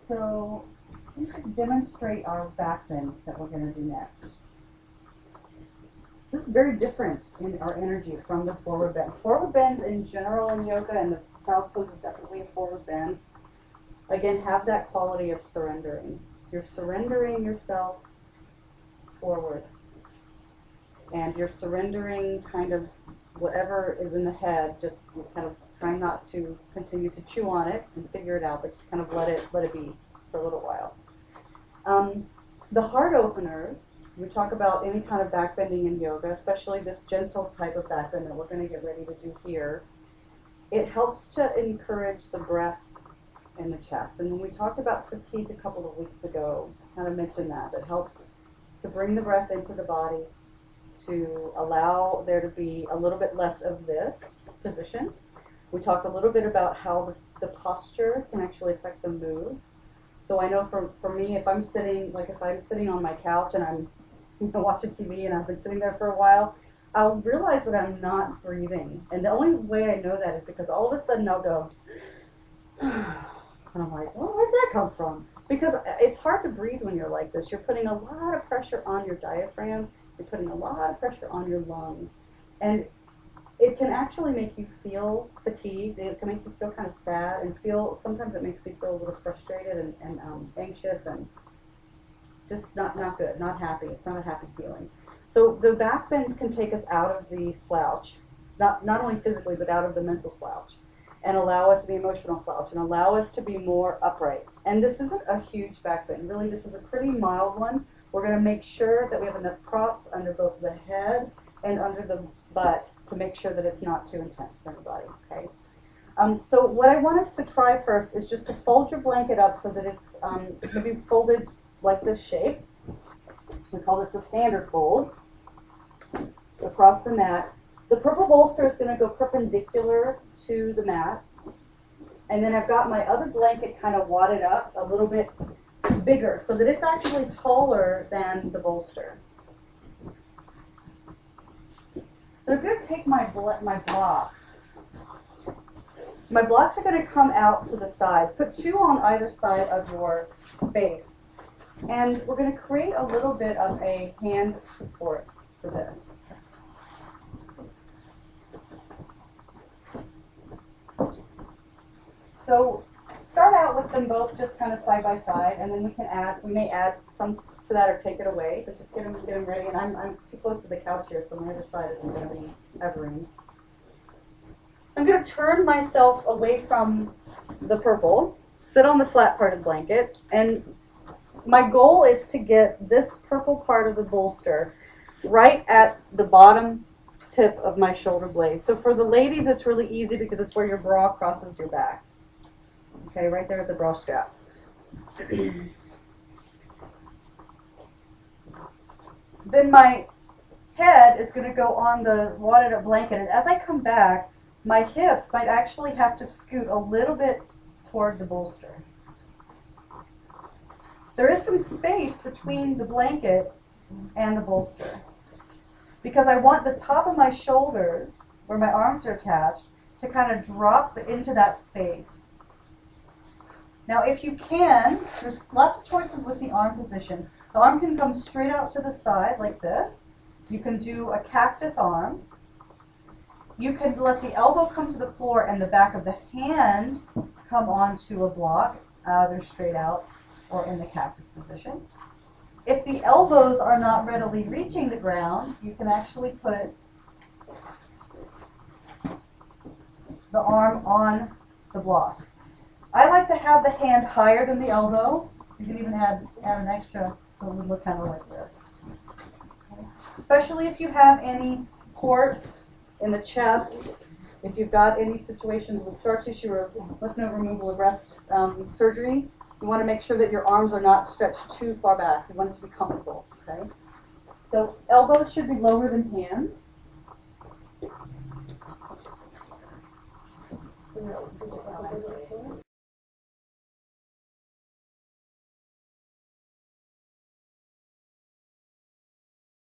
So let me just demonstrate our back bend that we're going to do next. This is very different in our energy from the forward bend. Forward bends in general in yoga, and the child's pose is definitely a forward bend. Again, have that quality of surrendering. You're surrendering yourself forward. And you're surrendering kind of whatever is in the head, just kind of trying not to continue to chew on it and figure it out, but just kind of let it be for a little while. The heart openers, we talk about any kind of back bending in yoga, especially this gentle type of back bend that we're going to get ready to do here. It helps to encourage the breath in the chest. And when we talked about fatigue a couple of weeks ago, I kind of mentioned that. It helps to bring the breath into the body, to allow there to be a little bit less of this position. We talked a little bit about how the posture can actually affect the mood. So I know for me, if I'm sitting on my couch and I'm watching TV and I've been sitting there for a while, I'll realize that I'm not breathing. And the only way I know that is because all of a sudden I'll go, and I'm like, well, where did that come from? Because it's hard to breathe when you're like this. You're putting a lot of pressure on your diaphragm. You're putting a lot of pressure on your lungs. And it can actually make you feel fatigued. It can make you feel kind of sad and sometimes it makes me feel a little frustrated and anxious and just not good, not happy. It's not a happy feeling. So the back bends can take us out of the slouch, not only physically, but out of the mental slouch, and allow us to be emotional slouch and allow us to be more upright. And this isn't a huge back bend. Really, this is a pretty mild one. We're going to make sure that we have enough props under both the head and under the butt to make sure that it's not too intense for anybody, okay? So what I want us to try first is just to fold your blanket up so that it's maybe folded like this shape. We call this a standard fold across the mat. The purple bolster is going to go perpendicular to the mat. And then I've got my other blanket kind of wadded up a little bit bigger so that it's actually taller than the bolster. I'm going to take my blocks. My blocks are going to come out to the sides. Put two on either side of your space. And we're going to create a little bit of a hand support for this. So start out with them both just kind of side by side, and then we may add some to that or take it away, but just get them ready. And I'm too close to the couch here, so my other side isn't going to be covering. I'm going to turn myself away from the purple, sit on the flat part of the blanket, and my goal is to get this purple part of the bolster right at the bottom tip of my shoulder blade. So for the ladies, it's really easy because it's where your bra crosses your back. Okay, right there at the bra strap. Then my head is going to go on the wadded up blanket, and as I come back, my hips might actually have to scoot a little bit toward the bolster. There is some space between the blanket and the bolster because I want the top of my shoulders, where my arms are attached, to kind of drop into that space. Now, if you can, there's lots of choices with the arm position. The arm can come straight out to the side like this. You can do a cactus arm. You can let the elbow come to the floor and the back of the hand come onto a block, either straight out or in the cactus position. If the elbows are not readily reaching the ground, you can actually put the arm on the blocks. I like to have the hand higher than the elbow. You can even add an extra so it would look kind of like this. Especially if you have any ports in the chest, if you've got any situations with scar tissue or lymph node removal or breast surgery, you want to make sure that your arms are not stretched too far back. You want it to be comfortable, okay? So elbows should be lower than hands.